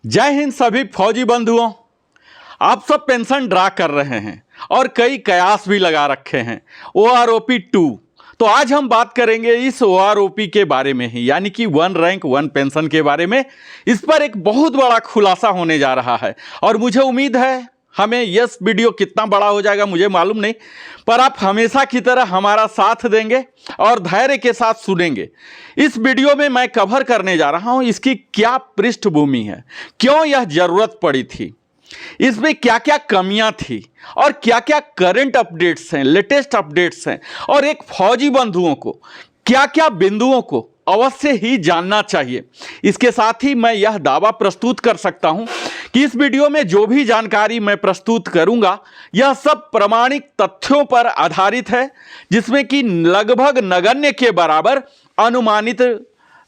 जय हिंद सभी फौजी बंधुओं। आप सब पेंशन ड्रा कर रहे हैं और कई कयास भी लगा रखे हैं OROP 2। तो आज हम बात करेंगे इस OROP के बारे में ही, यानी कि वन रैंक वन पेंशन के बारे में। इस पर एक बहुत बड़ा खुलासा होने जा रहा है और मुझे उम्मीद है हमें यह वीडियो कितना बड़ा हो जाएगा मुझे मालूम नहीं, पर आप हमेशा की तरह हमारा साथ देंगे और धैर्य के साथ सुनेंगे। इस वीडियो में मैं कवर करने जा रहा हूं इसकी क्या पृष्ठभूमि है, क्यों यह जरूरत पड़ी थी, इसमें क्या क्या कमियां थी और क्या क्या करंट अपडेट्स हैं, लेटेस्ट अपडेट्स हैं, और एक फौजी बंधुओं को क्या क्या बिंदुओं को अवश्य ही जानना चाहिए। इसके साथ ही मैं यह दावा प्रस्तुत कर सकता हूं कि इस वीडियो में जो भी जानकारी मैं प्रस्तुत करूंगा यह सब प्रामाणिक तथ्यों पर आधारित है, जिसमें कि लगभग नगण्य के बराबर अनुमानित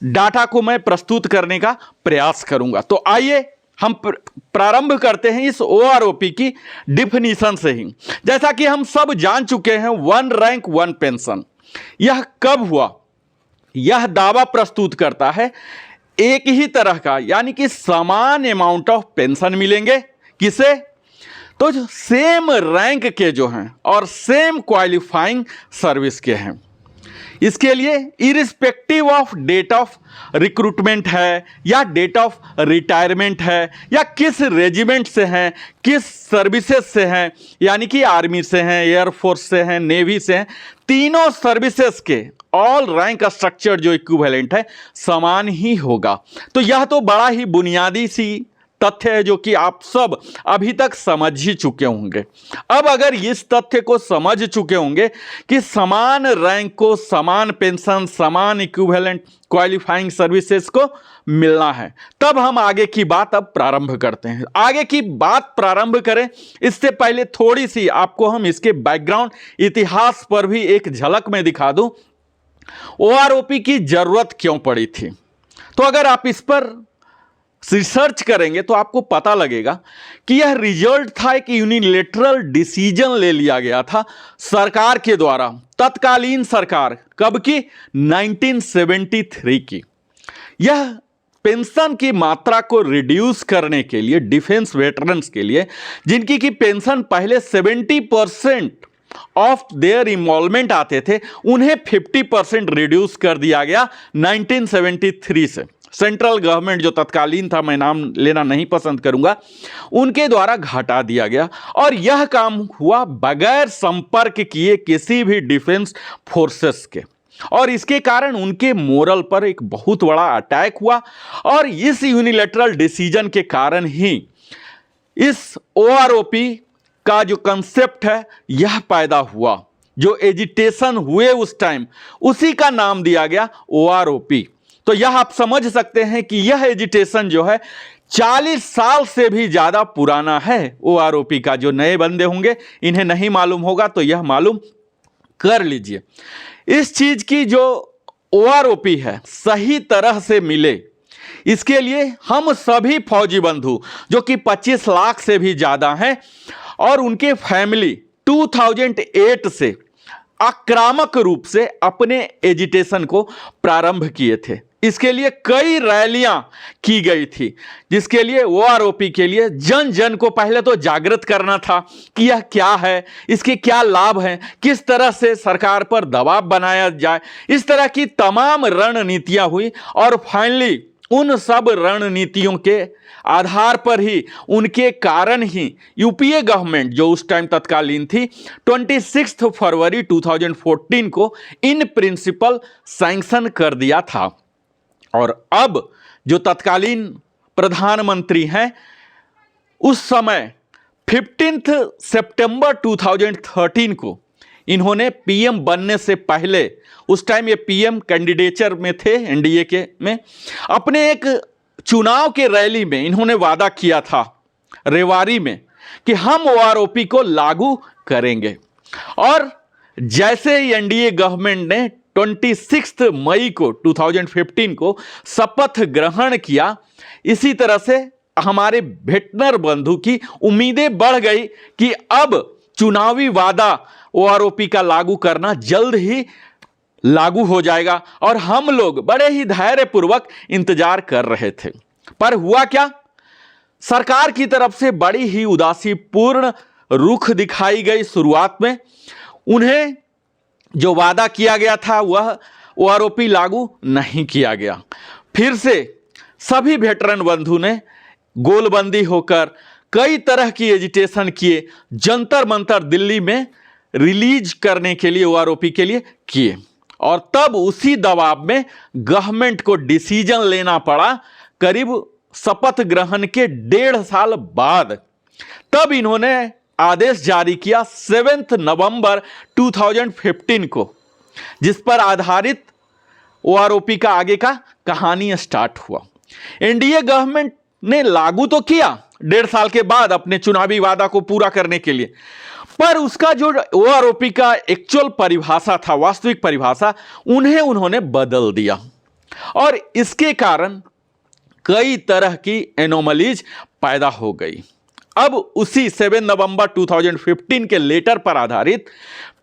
डाटा को मैं प्रस्तुत करने का प्रयास करूंगा। तो आइए हम प्रारंभ करते हैं इस OROP की डिफिनीशन से ही। जैसा कि हम सब जान चुके हैं, वन रैंक वन पेंशन यह कब हुआ, यह दावा प्रस्तुत करता है एक ही तरह का, यानी कि समान अमाउंट ऑफ पेंशन मिलेंगे। किसे? तो सेम रैंक के जो हैं और सेम क्वालिफाइंग सर्विस के हैं। इसके लिए irrespective of date of recruitment है या डेट ऑफ रिटायरमेंट है या किस रेजिमेंट से हैं, किस सर्विसेज से हैं, यानी कि आर्मी से हैं, एयरफोर्स से हैं, नेवी से हैं, तीनों सर्विसेज के ऑल रैंक स्ट्रक्चर जो इक्विवेलेंट है समान ही होगा। तो यह तो बड़ा ही बुनियादी सी तथ्य है जो कि आप सब अभी तक समझ ही चुके होंगे। अब अगर इस तथ्य को समझ चुके होंगे कि समान रैंक को समान पेंशन, समान इक्विवेलेंट क्वालिफाइंग सर्विसेज को मिलना है, तब हम आगे की बात अब प्रारंभ करते हैं। आगे की बात प्रारंभ करें इससे पहले थोड़ी सी आपको हम इसके बैकग्राउंड इतिहास पर भी एक झलक में दिखा दूं। OROP की जरूरत क्यों पड़ी थी? तो अगर आप इस पर रिसर्च करेंगे तो आपको पता लगेगा कि यह रिजल्ट था एक यूनिलेटरल डिसीजन ले लिया गया था सरकार के द्वारा, तत्कालीन सरकार। कब की? 1973 की। यह पेंशन की मात्रा को रिड्यूस करने के लिए डिफेंस वेटरन्स के लिए, जिनकी की पेंशन पहले 70% ऑफ देयर इन्वॉल्वमेंट आते थे, उन्हें 50% रिड्यूस कर दिया गया 1973 से। सेंट्रल गवर्नमेंट जो तत्कालीन था, मैं नाम लेना नहीं पसंद करूंगा, उनके द्वारा घटा दिया गया। और यह काम हुआ बगैर संपर्क किए किसी भी डिफेंस फोर्सेस के, और इसके कारण उनके मोरल पर एक बहुत बड़ा अटैक हुआ। और इस यूनिलैटरल डिसीजन के कारण ही इस OROP का जो कंसेप्ट है यह पैदा हुआ। जो एजिटेशन हुए उस टाइम, उसी का नाम दिया गया OROP। तो यह आप समझ सकते हैं कि यह एजिटेशन जो है 40 साल से भी ज्यादा पुराना है OROP का। जो नए बंदे होंगे इन्हें नहीं मालूम होगा तो यह मालूम कर लीजिए। इस चीज की जो OROP है सही तरह से मिले, इसके लिए हम सभी फौजी बंधु जो कि 25 लाख से भी ज्यादा हैं और उनके फैमिली 2008 से आक्रामक रूप से अपने एजिटेशन को प्रारंभ किए थे। इसके लिए कई रैलियां की गई थी, जिसके लिए OROP के लिए जन जन को पहले तो जागृत करना था कि यह क्या है, इसके क्या लाभ हैं, किस तरह से सरकार पर दबाव बनाया जाए। इस तरह की तमाम रणनीतियां हुई और फाइनली उन सब रणनीतियों के आधार पर ही, उनके कारण ही UPA गवर्नमेंट जो उस टाइम तत्कालीन थी 26 फरवरी 2014 को इन प्रिंसिपल सैंक्शन कर दिया था। और अब जो तत्कालीन प्रधानमंत्री हैं उस समय 15 सितंबर 2013 को इन्होंने PM बनने से पहले, उस टाइम ये PM कैंडिडेचर में थे NDA के में, अपने एक चुनाव के रैली में इन्होंने वादा किया था रेवाड़ी में कि हम OROP को लागू करेंगे। और जैसे ही NDA गवर्नमेंट ने 26 मई को 2015 को शपथ ग्रहण किया, इसी तरह से हमारे भेटनर बंधु की उम्मीदें बढ़ गई कि अब चुनावी वादा OROP का लागू करना जल्द ही लागू हो जाएगा। और हम लोग बड़े ही धैर्यपूर्वक इंतजार कर रहे थे। पर हुआ क्या? सरकार की तरफ से बड़ी ही उदासीपूर्ण रुख दिखाई गई। शुरुआत में उन्हें जो वादा किया गया था वह ओआरओपी लागू नहीं किया गया। फिर से सभी वेटरन बंधु ने गोलबंदी होकर कई तरह की एजिटेशन किए, जंतर मंतर दिल्ली में रिलीज करने के लिए ओआरओपी के लिए किए, और तब उसी दबाव में गवर्नमेंट को डिसीजन लेना पड़ा करीब शपथ ग्रहण के 1.5 साल बाद। तब इन्होंने आदेश जारी किया 7 नवंबर 2015 को, जिस पर आधारित ओआरओपी का आगे का कहानी स्टार्ट हुआ। एनडीए गवर्नमेंट ने लागू तो किया 1.5 साल के बाद अपने चुनावी वादा को पूरा करने के लिए, पर उसका जो ओआरओपी का एक्चुअल परिभाषा था, वास्तविक परिभाषा, उन्होंने बदल दिया, और इसके कारण कई तरह की एनोमलीज पैदा हो गई। अब उसी 7 नवंबर 2015 के लेटर पर आधारित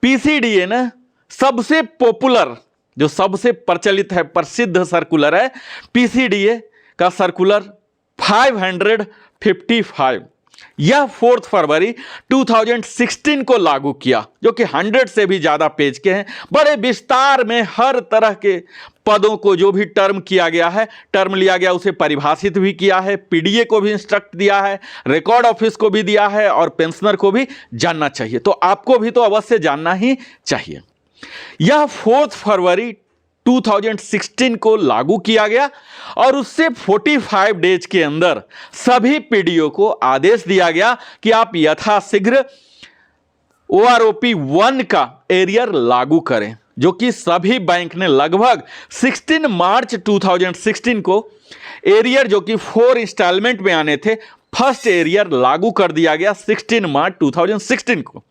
पीसीडीए ने सबसे पॉपुलर, जो सबसे प्रचलित है, प्रसिद्ध सर्कुलर है पीसीडीए का सर्कुलर 555, यह 4 फरवरी 2016 को लागू किया, जो कि 100 से भी ज्यादा पेज के हैं। बड़े विस्तार में हर तरह के पदों को जो भी टर्म किया गया है, टर्म लिया गया, उसे परिभाषित भी किया है, पीडीए को भी इंस्ट्रक्ट दिया है, रिकॉर्ड ऑफिस को भी दिया है, और पेंशनर को भी जानना चाहिए। तो आपको भी तो अवश्य जानना ही चाहिए। यह 4 फरवरी 2016 को लागू किया गया, और उससे 45 डेज के अंदर सभी पीडीओ को आदेश दिया गया कि आप यथाशीघ्र ओआरओपी 1 का एरियर लागू करें, जो कि सभी बैंक ने लगभग 16 मार्च 2016 को एरियर, जो कि 4 इंस्टॉलमेंट में आने थे, फर्स्ट एरियर लागू कर दिया गया 16 मार्च 2016 को।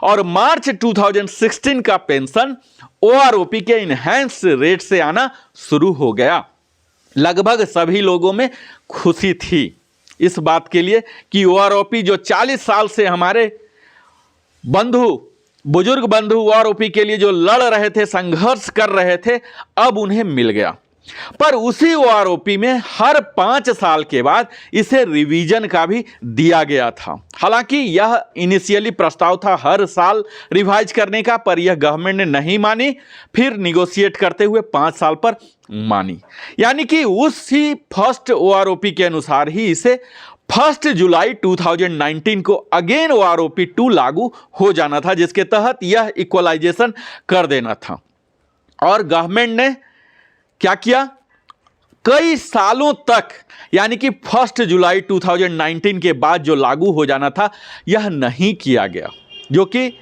और मार्च 2016 का पेंशन ओआरओपी के इनहैंस रेट से आना शुरू हो गया। लगभग सभी लोगों में खुशी थी इस बात के लिए कि ओआरओपी, जो 40 साल से हमारे बंधु, बुजुर्ग बंधु ओआरओपी के लिए जो लड़ रहे थे, संघर्ष कर रहे थे, अब उन्हें मिल गया। पर उसी ओआरओपी में हर 5 साल के बाद इसे रिवीजन का भी दिया गया था। हालांकि यह इनिशियली प्रस्ताव था हर साल रिवाइज करने का, पर यह गवर्नमेंट ने नहीं मानी, फिर निगोशिएट करते हुए 5 साल पर मानी। यानी कि उसी फर्स्ट ओआरओपी के अनुसार ही इसे 1 जुलाई 2019 को अगेन ओआरओपी 2 लागू हो जाना था, जिसके तहत यह इक्वलाइजेशन कर देना था। और गवर्नमेंट ने क्या किया, कई सालों तक, यानी कि 1 जुलाई 2019 के बाद जो लागू हो जाना था, यह नहीं किया गया, जो कि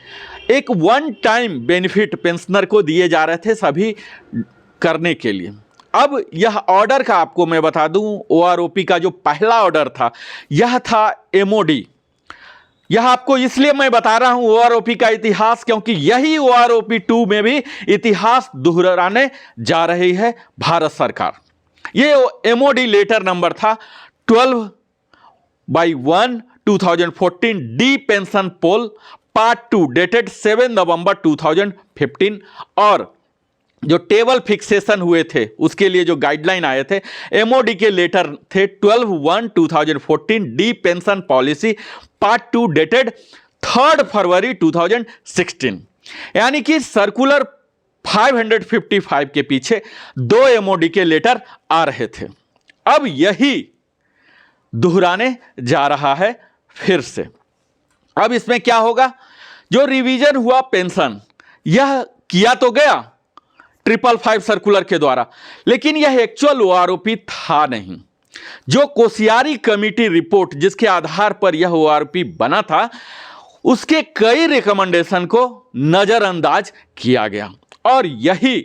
एक वन टाइम बेनिफिट पेंशनर को दिए जा रहे थे सभी करने के लिए। अब यह ऑर्डर का आपको मैं बता दूं, ओआरओपी का जो पहला ऑर्डर था, यह था एमओडी। यह आपको इसलिए मैं बता रहा हूं ओआरओपी का इतिहास, क्योंकि यही ओआरओपी 2 में भी इतिहास दोहराने जा रही है भारत सरकार। यह एमओडी लेटर नंबर था 12/1 2014 डी पेंशन पोल पार्ट 2 डेटेड 7 नवंबर 2015, और जो टेबल फिक्सेशन हुए थे उसके लिए जो गाइडलाइन आए थे, एमओडी के लेटर थे 12/1 2014 D pension policy part 2 dated 3 फरवरी 2016। यानी कि सर्कुलर 555 के पीछे 2 एमओडी के लेटर आ रहे थे। अब यही दोहराने जा रहा है फिर से। अब इसमें क्या होगा, जो रिवीजन हुआ पेंशन, यह किया तो गया 555 सर्कुलर के द्वारा, लेकिन यह एक्चुअल ओआरओपी था नहीं। जो कोसियारी कमेटी रिपोर्ट, जिसके आधार पर यह ओआरओपी बना था, उसके कई रिकमेंडेशन को नजरअंदाज किया गया, और यही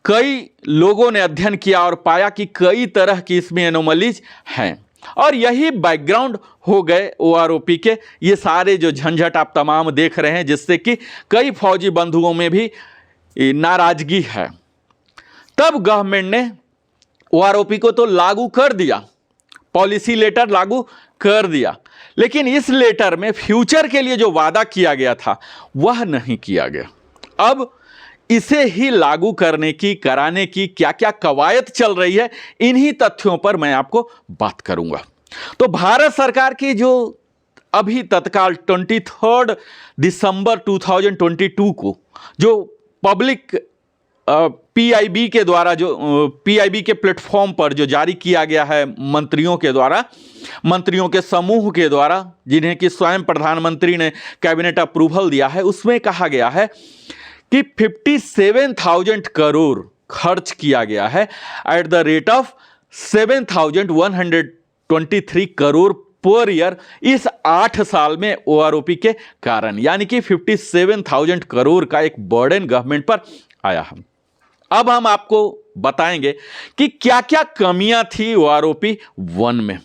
कई लोगों ने अध्ययन किया और पाया कि कई तरह की इसमें एनोमलीज हैं, और यही बैकग्राउंड हो गए ओआरओपी के ये सारे जो झंझट आप तमाम देख रहे हैं, जिससे कि कई फौजी बंधुओं में भी नाराजगी है। तब गवर्नमेंट ने ओआरओपी को तो लागू कर दिया, पॉलिसी लेटर लागू कर दिया, लेकिन इस लेटर में फ्यूचर के लिए जो वादा किया गया था वह नहीं किया गया। अब इसे ही लागू करने की, कराने की क्या क्या कवायद चल रही है, इन्हीं तथ्यों पर मैं आपको बात करूंगा। तो भारत सरकार की जो अभी तत्काल 23 दिसंबर 2022 को जो पब्लिक पीआईबी के द्वारा जो पीआईबी के प्लेटफॉर्म पर जो जारी किया गया है मंत्रियों के द्वारा, मंत्रियों के समूह के द्वारा, जिन्हें कि स्वयं प्रधानमंत्री ने कैबिनेट अप्रूवल दिया है, उसमें कहा गया है कि 57,000 करोड़ खर्च किया गया है at the rate of 7,123 crore per year इस 8 साल में ओआरओपी के कारण, यानी कि 57,000 करोड़ का एक बर्डन गवर्नमेंट पर आया है। अब हम आपको बताएंगे कि क्या क्या कमियां थी ओआरओपी 1 में।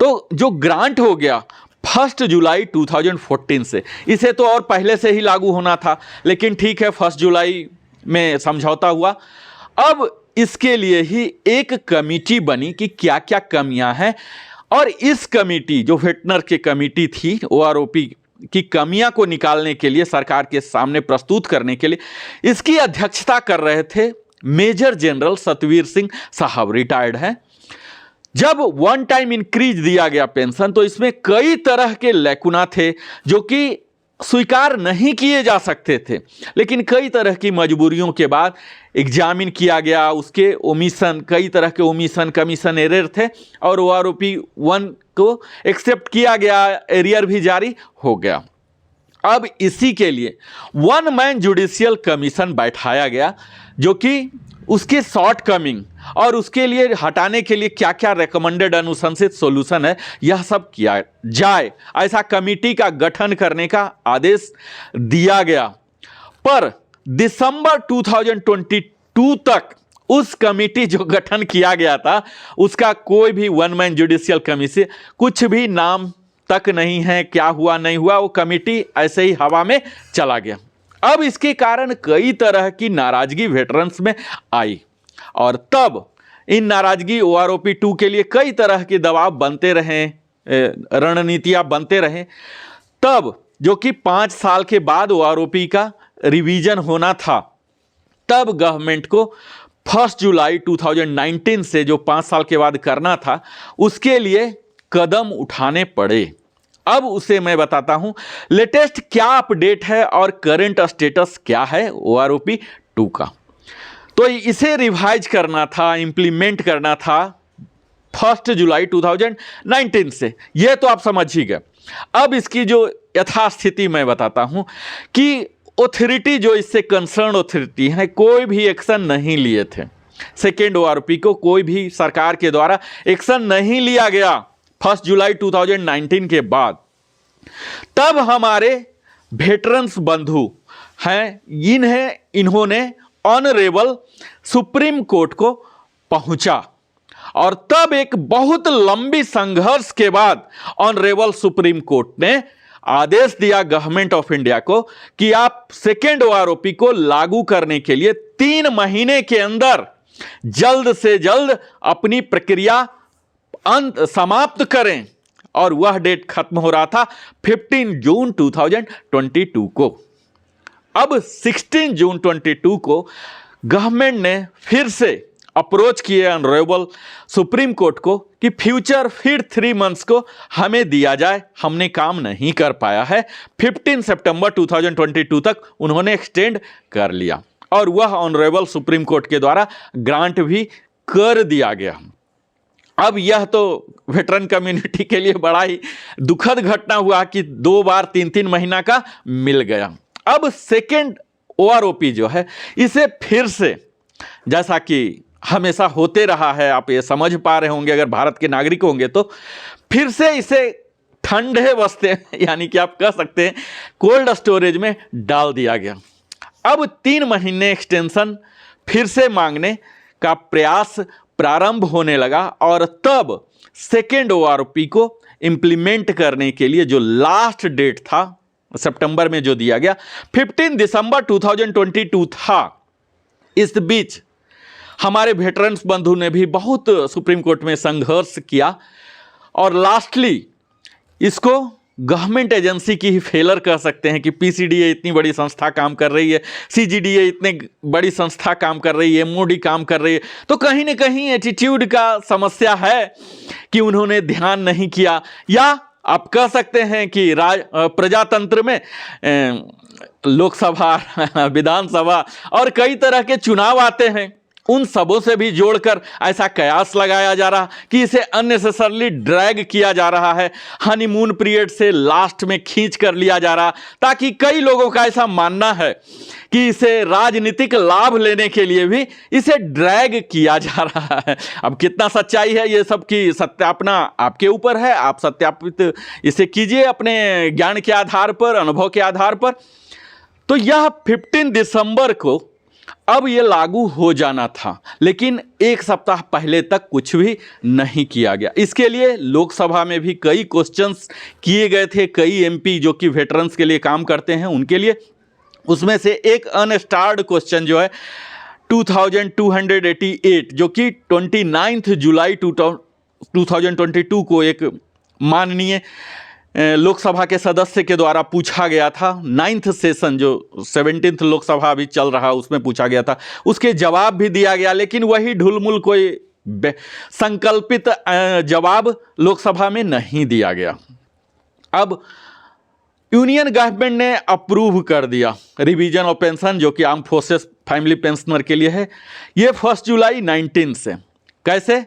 तो जो ग्रांट हो गया 1 जुलाई 2014 से, इसे तो और पहले से ही लागू होना था, लेकिन ठीक है 1 जुलाई में समझौता हुआ। अब इसके लिए ही एक कमेटी बनी कि क्या क्या कमियां हैं, और इस कमेटी जो वेटनर की कमेटी थी ओआरओपी की कमियां को निकालने के लिए, सरकार के सामने प्रस्तुत करने के लिए, इसकी अध्यक्षता कर रहे थे मेजर जनरल सतवीर सिंह साहब, रिटायर्ड हैं। जब वन टाइम इंक्रीज दिया गया पेंशन, तो इसमें कई तरह के लैकुना थे जो कि स्वीकार नहीं किए जा सकते थे, लेकिन कई तरह की मजबूरियों के बाद एग्जामिन किया गया। उसके ओमिशन, कई तरह के ओमिशन कमीशन एरर थे, और ओआरओपी 1 को एक्सेप्ट किया गया, एरियर भी जारी हो गया। अब इसी के लिए 1 मैन जुडिशियल कमीशन बैठाया गया, जो कि उसके शॉर्ट कमिंग और उसके लिए हटाने के लिए क्या क्या रिकमेंडेड अनुशंसित सॉल्यूशन है, यह सब किया जाए, ऐसा कमेटी का गठन करने का आदेश दिया गया। पर दिसंबर 2022 तक उस कमेटी जो गठन किया गया था, उसका कोई भी 1 मैन जुडिशियल कमीशन, कुछ भी नाम तक नहीं है। क्या हुआ नहीं हुआ, वो कमेटी ऐसे ही हवा में चला गया। अब इसके कारण कई तरह की नाराजगी वेटरन्स में आई, और तब इन नाराजगी ओआरओपी 2 के लिए कई तरह के दबाव बनते रहे, रणनीतियां बनते रहे। तब जो कि 5 साल के बाद ओआरओपी का रिवीजन होना था, तब गवर्नमेंट को 1 जुलाई 2019 से जो 5 साल के बाद करना था, उसके लिए कदम उठाने पड़े। अब उसे मैं बताता हूं, लेटेस्ट क्या अपडेट है और करंट स्टेटस क्या है ओआरओपी 2 का। तो इसे रिवाइज करना था, इंप्लीमेंट करना था 1 जुलाई 2019 से, यह तो आप समझ ही गए। अब इसकी जो यथास्थिति मैं बताता हूं कि ऑथोरिटी जो इससे कंसर्न ऑथोरिटी है, कोई भी एक्शन नहीं लिए थे। सेकेंड ओआरओपी को कोई भी सरकार के द्वारा एक्शन नहीं लिया गया 1 जुलाई 2019 के बाद। तब हमारे वेटरन्स बंधु हैं, इन्होंने ऑनरेबल सुप्रीम कोर्ट को पहुंचा, और तब एक बहुत लंबी संघर्ष के बाद ऑनरेबल सुप्रीम कोर्ट ने आदेश दिया गवर्नमेंट ऑफ इंडिया को कि आप सेकेंड ओआरओपी को लागू करने के लिए 3 महीने के अंदर जल्द से जल्द अपनी प्रक्रिया समाप्त करें, और वह डेट खत्म हो रहा था 15 जून 2022 को। अब 16 जून 22 को गवर्नमेंट ने फिर से अप्रोच किए ऑनरेबल सुप्रीम कोर्ट को कि फ्यूचर फिर 3 मंथ्स को हमें दिया जाए, हमने काम नहीं कर पाया है। 15 सितंबर 2022 तक उन्होंने एक्सटेंड कर लिया, और वह ऑनरेबल सुप्रीम कोर्ट के द्वारा ग्रांट भी कर दिया गया। अब यह तो वेटरन कम्युनिटी के लिए बड़ा ही दुखद घटना हुआ कि 2 बार 3-3 महीना का मिल गया। अब सेकेंड ओआरओपी जो है, इसे फिर से, जैसा कि हमेशा होते रहा है, आप ये समझ पा रहे होंगे अगर भारत के नागरिक होंगे तो, फिर से इसे ठंडे बस्ते यानी कि आप कह सकते हैं कोल्ड स्टोरेज में डाल दिया गया। अब 3 महीने एक्सटेंशन फिर से मांगने का प्रयास प्रारंभ होने लगा, और तब सेकेंड ओआरओपी को इंप्लीमेंट करने के लिए जो लास्ट डेट था सितंबर में जो दिया गया 15 दिसंबर 2022 था। इस बीच हमारे वेटरन्स बंधु ने भी बहुत सुप्रीम कोर्ट में संघर्ष किया, और लास्टली इसको गवर्नमेंट एजेंसी की ही फेलर कह सकते हैं कि पीसीडीए इतनी बड़ी संस्था काम कर रही है, सीजीडीए इतनी बड़ी संस्था काम कर रही है, मोडी काम कर रही है, तो कहीं ना कहीं एटीट्यूड का समस्या है कि उन्होंने ध्यान नहीं किया। या आप कह सकते हैं कि प्रजातंत्र में लोकसभा, विधानसभा और कई तरह के चुनाव आते हैं, उन सबों से भी जोड़कर ऐसा कयास लगाया जा रहा कि इसे अननेसेसरली ड्रैग किया जा रहा है, हनीमून पीरियड से लास्ट में खींच कर लिया जा रहा, ताकि कई लोगों का ऐसा मानना है कि इसे राजनीतिक लाभ लेने के लिए भी इसे ड्रैग किया जा रहा है। अब कितना सच्चाई है ये सब की सत्यापना आपके ऊपर है, आप सत्यापित इसे कीजिए अपने ज्ञान के आधार पर, अनुभव के आधार पर। तो यह 15 दिसंबर को अब ये लागू हो जाना था, लेकिन एक सप्ताह पहले तक कुछ भी नहीं किया गया। इसके लिए लोकसभा में भी कई क्वेश्चंस किए गए थे, कई एमपी जो कि वेटरन्स के लिए काम करते हैं उनके लिए। उसमें से एक अनस्टार्ड क्वेश्चन जो है 2288 जो कि 29 जुलाई 2022 को एक माननीय लोकसभा के सदस्य के द्वारा पूछा गया था। 9th सेशन जो 17th लोकसभा अभी चल रहा उसमें पूछा गया था, उसके जवाब भी दिया गया, लेकिन वही ढुलमुल कोई संकल्पित जवाब लोकसभा में नहीं दिया गया। अब यूनियन गवर्नमेंट ने अप्रूव कर दिया रिवीजन ऑफ पेंशन जो कि आर्म फोर्सेस फैमिली पेंशनर के लिए है, ये 1 जुलाई 19 से। कैसे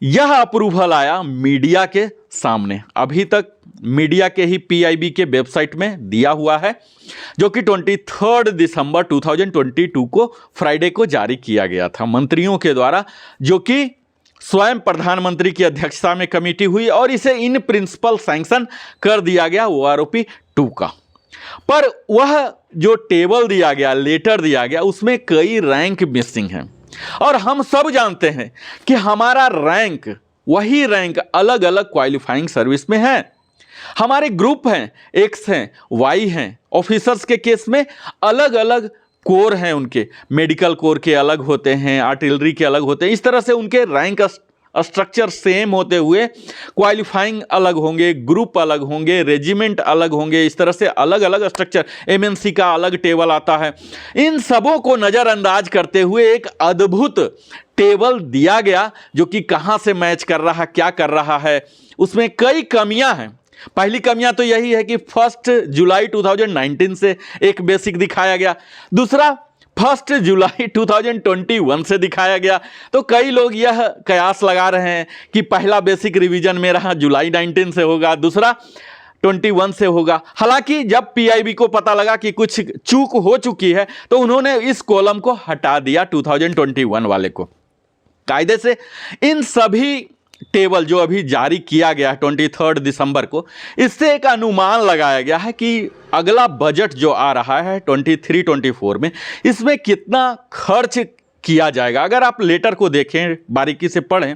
यह अप्रूवल आया? मीडिया के सामने। अभी तक मीडिया के ही पीआईबी के वेबसाइट में दिया हुआ है, जो कि 23 दिसंबर 2022 को फ्राइडे को जारी किया गया था मंत्रियों के द्वारा, जो कि स्वयं प्रधानमंत्री की अध्यक्षता में कमेटी हुई और इसे इन प्रिंसिपल सैंक्शन कर दिया गया ओआरओपी 2 का। पर वह जो टेबल दिया गया, लेटर दिया गया, उसमें कई रैंक मिसिंग हैं और हम सब जानते हैं कि हमारा रैंक, वही रैंक अलग अलग क्वालिफाइंग सर्विस में है। हमारे ग्रुप हैं, एक्स हैं, वाई हैं। ऑफिसर्स के केस में अलग अलग कोर हैं, उनके मेडिकल कोर के अलग होते हैं, आर्टिलरी के अलग होते हैं। इस तरह से उनके रैंक स्ट्रक्चर सेम होते हुए क्वालिफाइंग अलग होंगे, ग्रुप अलग होंगे, रेजिमेंट अलग होंगे। इस तरह से अलग अलग स्ट्रक्चर, एमएनसी का अलग टेबल आता है। इन सबों को नज़रअंदाज करते हुए एक अद्भुत टेबल दिया गया, जो कि कहाँ से मैच कर रहा, क्या कर रहा है। उसमें कई कमियां हैं। पहली कमियां तो यही है कि 1 जुलाई 2019 से एक बेसिक दिखाया गया, दूसरा 1 जुलाई 2021 से दिखाया गया। तो कई लोग यह कयास लगा रहे हैं कि पहला बेसिक रिवीजन मेरा जुलाई 19 से होगा, दूसरा 21 से होगा। हालांकि जब पीआईबी को पता लगा कि कुछ चूक हो चुकी है, तो उन्होंने इस कॉलम को हटा दिया 2021 वाले को। कायदे से इन सभी टेबल जो अभी जारी किया गया है 23 दिसंबर को, इससे एक अनुमान लगाया गया है कि अगला बजट जो आ रहा है 23-24 में, इसमें कितना खर्च किया जाएगा। अगर आप लेटर को देखें, बारीकी से पढ़ें,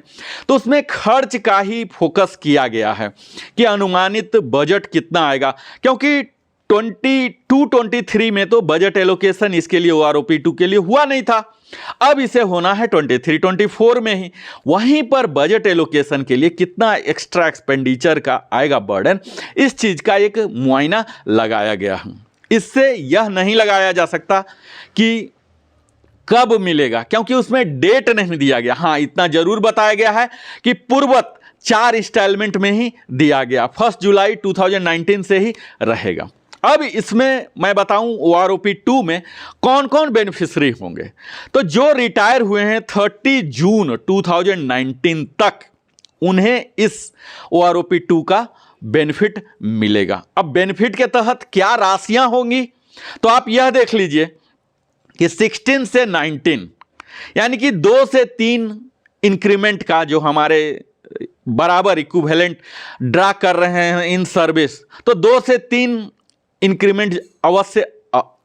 तो उसमें खर्च का ही फोकस किया गया है कि अनुमानित बजट कितना आएगा। क्योंकि 22-23 में तो बजट एलोकेशन इसके लिए ओआरओपी 2 के लिए हुआ नहीं था, अब इसे होना है 23-24 में ही। वहीं पर बजट एलोकेशन के लिए कितना एक्स्ट्रा एक्सपेंडिचर का आएगा बर्डन, इस चीज का एक मुआयना लगाया गया है। इससे यह नहीं लगाया जा सकता कि कब मिलेगा, क्योंकि उसमें डेट नहीं दिया गया। हाँ, इतना जरूर बताया गया है कि पूर्ववत 4 इंस्टॉलमेंट में ही दिया गया, 1 जुलाई 2019 से ही रहेगा। अब इसमें मैं बताऊं ओआरओपी 2 में कौन कौन बेनिफिशरी होंगे। तो जो रिटायर हुए हैं 30 जून 2019 तक, उन्हें इस ओआरओपी 2 का बेनिफिट मिलेगा। अब बेनिफिट के तहत क्या राशियां होंगी, तो आप यह देख लीजिए कि 16 से 19 यानी कि 2 से 3 इंक्रीमेंट का जो हमारे बराबर इक्विवेलेंट ड्रा कर रहे हैं इन सर्विस, तो 2 से 3 इंक्रीमेंट अवश्य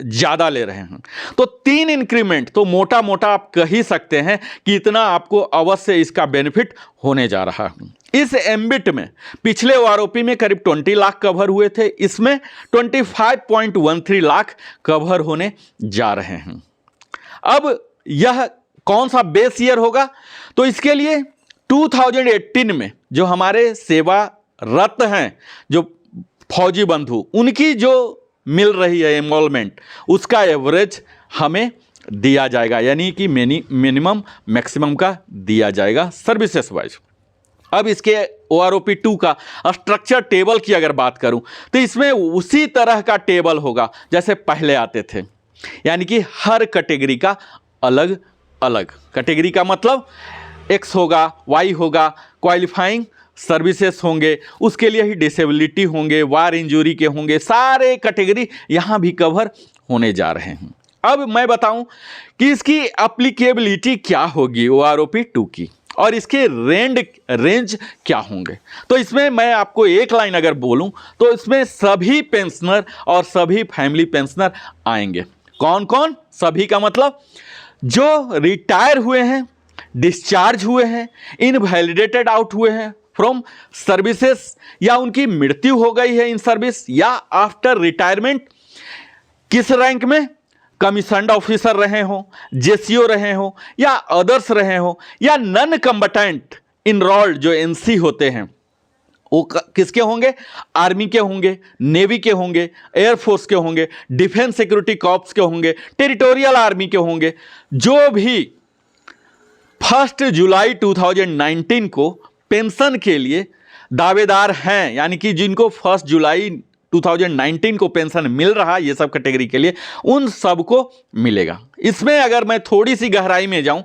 ज़्यादा ले रहे हैं। तो 3 इंक्रीमेंट तो मोटा मोटा आप कह ही सकते हैं कि इतना आपको अवश्य इसका बेनिफिट होने जा रहा है। इस एम्बिट में पिछले ओआरओपी में करीब 20 लाख कवर हुए थे, इसमें 25.13 लाख कवर होने जा रहे हैं। अब यह कौन सा बेस ईयर होगा, तो इसके लिए 2018 में जो हमारे सेवारत हैं, जो फौजी बंधु, उनकी जो मिल रही है एनरोलमेंट, उसका एवरेज हमें दिया जाएगा, यानी कि मिनिमम मैक्सिमम का दिया जाएगा सर्विसेज वाइज। अब इसके OROP 2 का स्ट्रक्चर टेबल की अगर बात करूं तो इसमें उसी तरह का टेबल होगा जैसे पहले आते थे, यानी कि हर कैटेगरी का अलग अलग। कैटेगरी का मतलब X होगा, Y होगा, क्वालिफाइंग सर्विसेज होंगे, उसके लिए ही डिसेबिलिटी होंगे, वार इंजरी के होंगे, सारे कैटेगरी यहाँ भी कवर होने जा रहे हैं। अब मैं बताऊं कि इसकी एप्लीकेबिलिटी क्या होगी OROP 2 की, और इसके रेंज क्या होंगे। तो इसमें मैं आपको एक लाइन अगर बोलूं तो इसमें सभी पेंशनर और सभी फैमिली पेंशनर आएंगे। कौन कौन? सभी का मतलब जो रिटायर हुए हैं, डिस्चार्ज हुए हैं, इनवैलिडेटेड आउट हुए हैं फ्रॉम सर्विसेज, या उनकी मृत्यु हो गई है इन सर्विस, या आफ्टर रिटायरमेंट किस रैंक में, कमीशन्ड ऑफिसर रहे हो, JCO रहे हो, या अदर्स रहे हो, या नॉन कम्बटेंट इनरोल्ड जो NC होते हैं वो किसके होंगे? आर्मी के होंगे, नेवी के होंगे, एयरफोर्स के होंगे, डिफेंस सिक्योरिटी कॉर्प्स के होंगे, टेरिटोरियल आर्मी के होंगे। जो भी 1 जुलाई 2019 को पेंशन के लिए दावेदार हैं, यानी कि जिनको 1 जुलाई 2019 को पेंशन मिल रहा है, ये सब कैटेगरी के लिए उन सबको मिलेगा। इसमें अगर मैं थोड़ी सी गहराई में जाऊं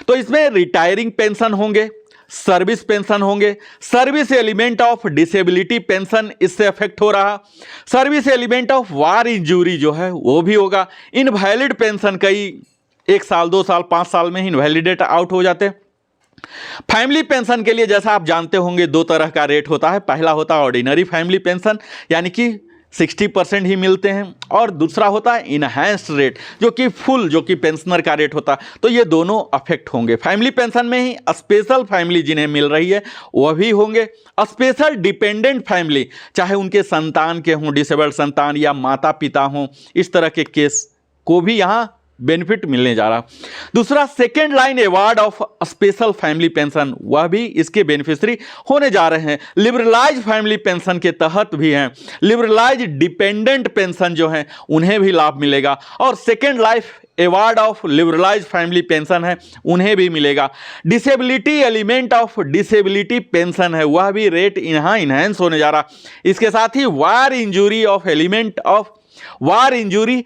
तो इसमें रिटायरिंग पेंशन होंगे, सर्विस पेंशन होंगे, service element of disability pension इससे अफेक्ट हो रहा, service element of war injury जो है वो भी होगा, इनवैलिड पेंशन कई 1 साल 2 साल 5 साल में ही इनवैलिडेट आउट हो जाते हैं। फैमिली पेंशन के लिए जैसा आप जानते होंगे 2 तरह का रेट होता है। पहला होता है ऑर्डिनरी फैमिली पेंशन, यानी कि 60% ही मिलते हैं, और दूसरा होता है इनहैंस्ड रेट जो कि फुल, जो कि पेंशनर का रेट होता है। तो ये दोनों अफेक्ट होंगे। फैमिली पेंशन में ही स्पेशल फैमिली जिन्हें मिल रही है वह भी होंगे, स्पेशल डिपेंडेंट फैमिली चाहे उनके संतान के हों, डिसेबल्ड संतान या माता पिता हों, इस तरह के केस को भी यहाँ बेनिफिट मिलने जा रहा। दूसरा second line award of special family pension, वह भी इसके बेनिफिशियरी होने जा रहे हैं। लिबरलाइज फैमिली पेंशन के तहत भी हैं, लिबरलाइज डिपेंडेंट पेंशन जो हैं उन्हें भी लाभ मिलेगा, और second life award of liberalise family pension है उन्हें भी मिलेगा। Disability element of disability pension है, वह भी रेट यहाँ इनहेंस होने जा रहा। इसके साथ ही war injury of element of war injury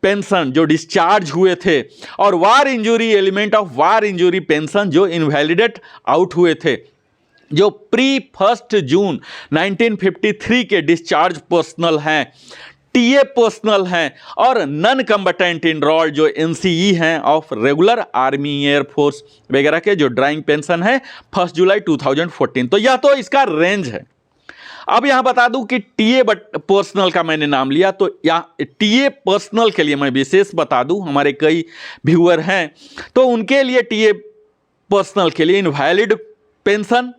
pension जो डिस्चार्ज हुए थे, और war injury element of war injury pension जो इनवैलिडेट आउट हुए थे, जो प्री 1 जून 1953 के डिस्चार्ज पर्सनल हैं, TA पर्सनल हैं, और नॉन कम्बटेंट इनरोल्ड जो NCE हैं ऑफ रेगुलर आर्मी एयरफोर्स वगैरह के जो ड्राइंग पेंशन है 1 जुलाई 2014। तो यह तो इसका रेंज है। अब यहां बता दूं कि TA पर्सनल का मैंने नाम लिया, तो यहाँ TA पर्सनल के लिए मैं विशेष बता दूं, हमारे कई व्यूअर हैं तो उनके लिए TA पर्सनल के लिए invalid pension,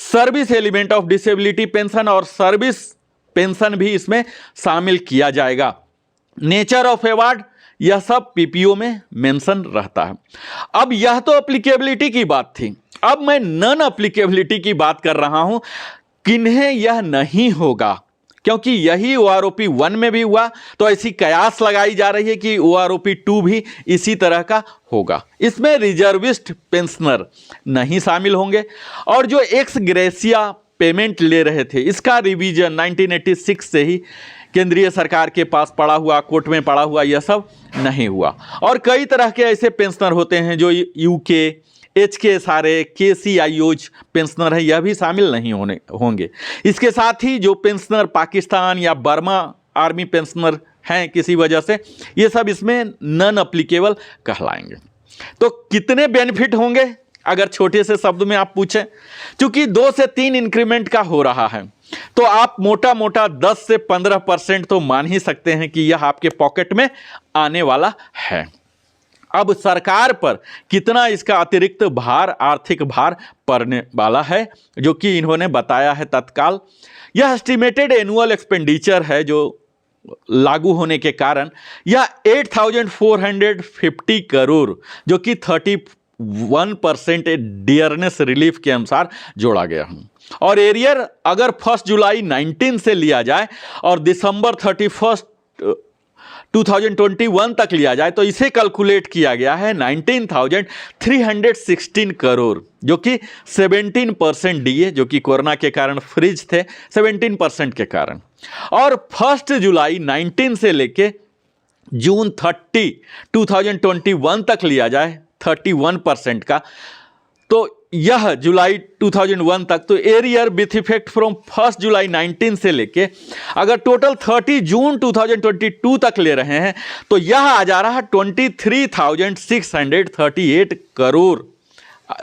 service element of disability pension और सर्विस पेंशन भी इसमें शामिल किया जाएगा। नेचर ऑफ अवार्ड यह सब PPO में मेंशन रहता है। अब यह तो एप्लीकेबिलिटी की बात थी, अब मैं नॉन एप्लीकेबिलिटी की बात कर रहा हूं। किन्हें यह नहीं होगा, क्योंकि यही OROP 1 में भी हुआ, तो ऐसी कयास लगाई जा रही है कि OROP 2 भी इसी तरह का होगा। इसमें रिजर्विस्ट पेंशनर नहीं शामिल होंगे, और जो एक्स ग्रेसिया पेमेंट ले रहे थे इसका रिवीजन 1986 से ही केंद्रीय सरकार के पास पड़ा हुआ, कोर्ट में पड़ा हुआ, यह सब नहीं हुआ। और कई तरह के ऐसे पेंशनर होते हैं जो UK HK KCIOज पेंशनर है, यह भी शामिल नहीं होंगे। इसके साथ ही जो पेंशनर पाकिस्तान या बर्मा आर्मी पेंशनर हैं किसी वजह से, ये सब इसमें नॉन एप्लीकेबल कहलाएंगे। तो कितने बेनिफिट होंगे अगर छोटे से शब्द में आप पूछें, क्योंकि 2 से 3 इंक्रीमेंट का हो रहा है, तो आप मोटा मोटा 10 से 15% तो मान ही सकते हैं कि यह आपके पॉकेट में आने वाला है। अब सरकार पर कितना इसका अतिरिक्त भार, आर्थिक भार पड़ने वाला है, जो कि इन्होंने बताया है तत्काल। यह एस्टिमेटेड एनुअल एक्सपेंडिचर है जो लागू होने के कारण यह 8,450 करोड़, जो कि 31% डियरनेस रिलीफ के अनुसार जोड़ा गया है। और एरियर अगर 1 जुलाई 19 से लिया जाए और दिसंबर 31 2021 तक लिया जाए तो इसे कैलकुलेट किया गया है 19,316 करोड़, जो कि 17% डीए, जो कि कोरोना के कारण फ्रीज थे 17% के कारण। और 1 जुलाई 19 से लेके जून 30 2021 तक लिया जाए 31% का, तो यह जुलाई 2001 तक, तो एरियर विथ इफेक्ट फ्रॉम 1 जुलाई 19 से लेके अगर टोटल 30 जून 2022 तक ले रहे हैं तो यह आ जा रहा है 23,638 करोड़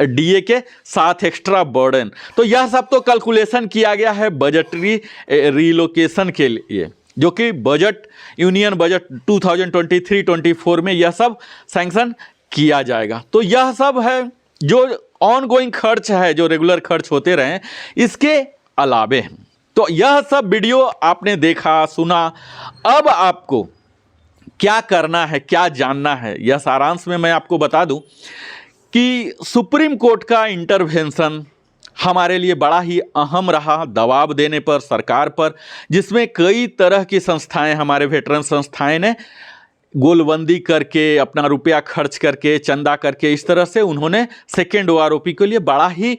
डीए के साथ एक्स्ट्रा बर्डन। तो यह सब तो कैलकुलेशन किया गया है बजटरी रिलोकेशन के लिए, जो कि बजट यूनियन बजट 2023-24 में यह सब सैंक्शन किया जाएगा। तो यह सब है जो ऑन गोइंग खर्च है, जो रेगुलर खर्च होते रहे इसके अलावे। तो यह सब वीडियो आपने देखा सुना, अब आपको क्या करना है, क्या जानना है, यह सारांश में मैं आपको बता दूं कि सुप्रीम कोर्ट का इंटरवेंशन हमारे लिए बड़ा ही अहम रहा दबाव देने पर सरकार पर, जिसमें कई तरह की संस्थाएं, हमारे वेटरन संस्थाएं ने गोलबंदी करके, अपना रुपया खर्च करके, चंदा करके, इस तरह से उन्होंने सेकेंड ओआरओपी के लिए बड़ा ही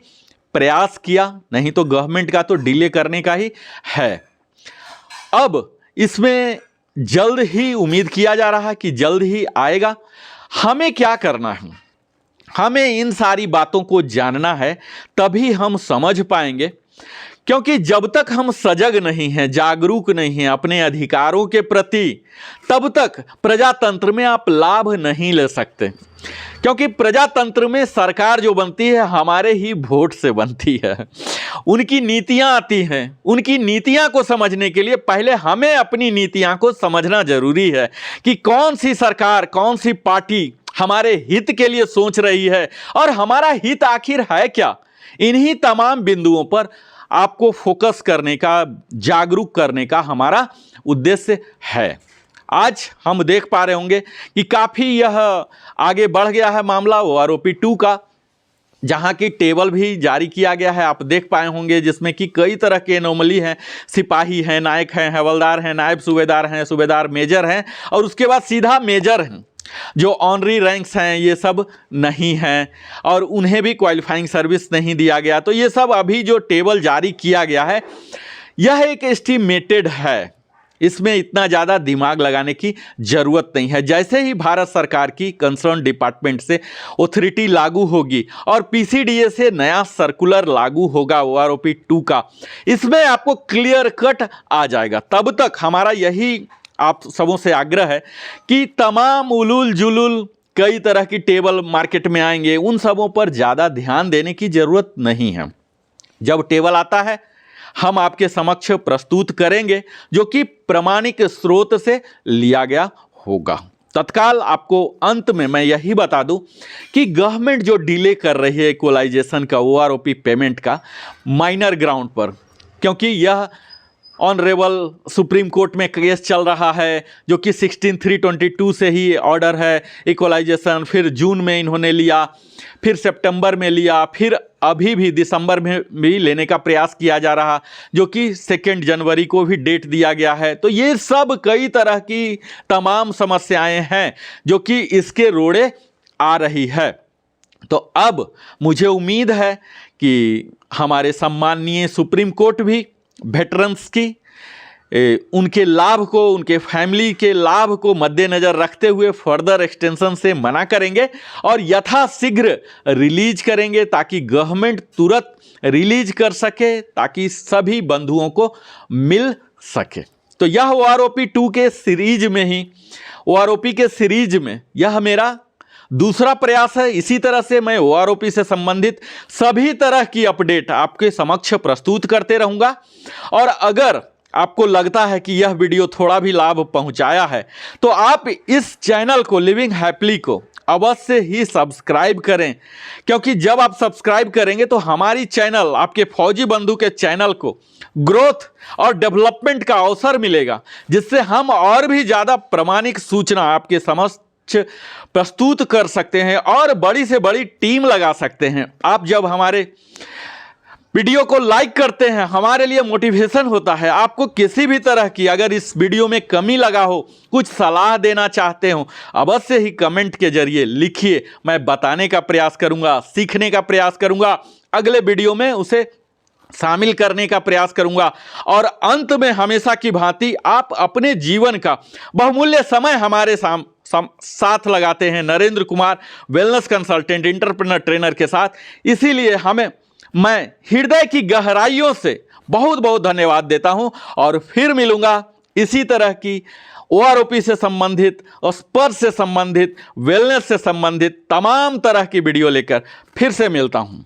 प्रयास किया। नहीं तो गवर्नमेंट का तो डिले करने का ही है। अब इसमें जल्द ही उम्मीद किया जा रहा है कि जल्द ही आएगा। हमें क्या करना है, हमें इन सारी बातों को जानना है, तभी हम समझ पाएंगे। क्योंकि जब तक हम सजग नहीं हैं, जागरूक नहीं हैं अपने अधिकारों के प्रति, तब तक प्रजातंत्र में आप लाभ नहीं ले सकते। क्योंकि प्रजातंत्र में सरकार जो बनती है हमारे ही वोट से बनती है, उनकी नीतियां आती हैं। उनकी नीतियां को समझने के लिए पहले हमें अपनी नीतियां को समझना जरूरी है कि कौन सी सरकार, कौन सी पार्टी हमारे हित के लिए सोच रही है और हमारा हित आखिर है क्या। इन्हीं तमाम बिंदुओं पर आपको फोकस करने का, जागरूक करने का हमारा उद्देश्य है। आज हम देख पा रहे होंगे कि काफ़ी यह आगे बढ़ गया है मामला ओआरओपी 2 का, जहां की टेबल भी जारी किया गया है, आप देख पाए होंगे, जिसमें कि कई तरह के एनोमली हैं। सिपाही हैं, नायक हैं, हवलदार हैं, नायब सूबेदार हैं, सूबेदार मेजर हैं, और उसके बाद सीधा मेजर हैं। जो ऑनरी रैंक्स हैं ये सब नहीं हैं और उन्हें भी क्वालिफाइंग सर्विस नहीं दिया गया। तो ये सब अभी जो टेबल जारी किया गया है यह एक एस्टिमेटेड है, इसमें इतना ज़्यादा दिमाग लगाने की ज़रूरत नहीं है। जैसे ही भारत सरकार की कंसर्न डिपार्टमेंट से ऑथोरिटी लागू होगी और पीसीडीए से नया सर्कुलर लागू होगा ओआरओपी 2 का, इसमें आपको क्लियर कट आ जाएगा। तब तक हमारा यही आप सबों से आग्रह है कि तमाम उलूल जुलूल कई तरह की टेबल मार्केट में आएंगे, उन सबों पर ज़्यादा ध्यान देने की ज़रूरत नहीं है। जब टेबल आता है हम आपके समक्ष प्रस्तुत करेंगे, जो कि प्रामाणिक स्रोत से लिया गया होगा। तत्काल आपको अंत में मैं यही बता दूं कि गवर्नमेंट जो डिले कर रही है इक्वलाइजेशन का, ओआरओपी पेमेंट का, माइनर ग्राउंड पर, क्योंकि यह ऑनरेबल सुप्रीम कोर्ट में केस चल रहा है, जो कि 16/3/22 से ही ऑर्डर है इक्वलाइजेशन। फिर जून में इन्होंने लिया, फिर सितंबर में लिया, फिर अभी भी दिसंबर में भी लेने का प्रयास किया जा रहा, जो कि 2 जनवरी को भी डेट दिया गया है। तो ये सब कई तरह की तमाम समस्याएं हैं जो कि इसके रोड़े आ रही है। तो अब मुझे उम्मीद है कि हमारे सम्माननीय सुप्रीम कोर्ट भी वेटरन्स की उनके लाभ को, उनके फैमिली के लाभ को मद्देनज़र रखते हुए फर्दर एक्सटेंशन से मना करेंगे और यथाशीघ्र रिलीज करेंगे, ताकि गवर्नमेंट तुरंत रिलीज कर सके, ताकि सभी बंधुओं को मिल सके। तो यह ओआरओपी 2 के सीरीज में ही, ओआरओपी के सीरीज में यह मेरा दूसरा प्रयास है। इसी तरह से मैं ओआरओपी से संबंधित सभी तरह की अपडेट आपके समक्ष प्रस्तुत करते रहूँगा। और अगर आपको लगता है कि यह वीडियो थोड़ा भी लाभ पहुंचाया है तो आप इस चैनल को, लिविंग हैप्पीली को, अवश्य ही सब्सक्राइब करें, क्योंकि जब आप सब्सक्राइब करेंगे तो हमारी चैनल, आपके फौजी बंधु के चैनल को ग्रोथ और डेवलपमेंट का अवसर मिलेगा, जिससे हम और भी ज़्यादा प्रामाणिक सूचना आपके समक्ष प्रस्तुत कर सकते हैं और बड़ी से बड़ी टीम लगा सकते हैं। आप जब हमारे वीडियो को लाइक करते हैं, हमारे लिए मोटिवेशन होता है। आपको किसी भी तरह की अगर इस वीडियो में कमी लगा हो, कुछ सलाह देना चाहते हो, अवश्य ही कमेंट के जरिए लिखिए। मैं बताने का प्रयास करूंगा, सीखने का प्रयास करूंगा, अगले वीडियो में उसे शामिल करने का प्रयास करूंगा। और अंत में हमेशा की भांति आप अपने जीवन का बहुमूल्य समय हमारे साथ लगाते हैं Narendra Kumar wellness consultant entrepreneur trainer के साथ। इसीलिए मैं हृदय की गहराइयों से बहुत बहुत धन्यवाद देता हूं और फिर मिलूंगा इसी तरह की OROP से संबंधित, स्पर्श से संबंधित, वेलनेस से संबंधित तमाम तरह की वीडियो लेकर फिर से मिलता हूं।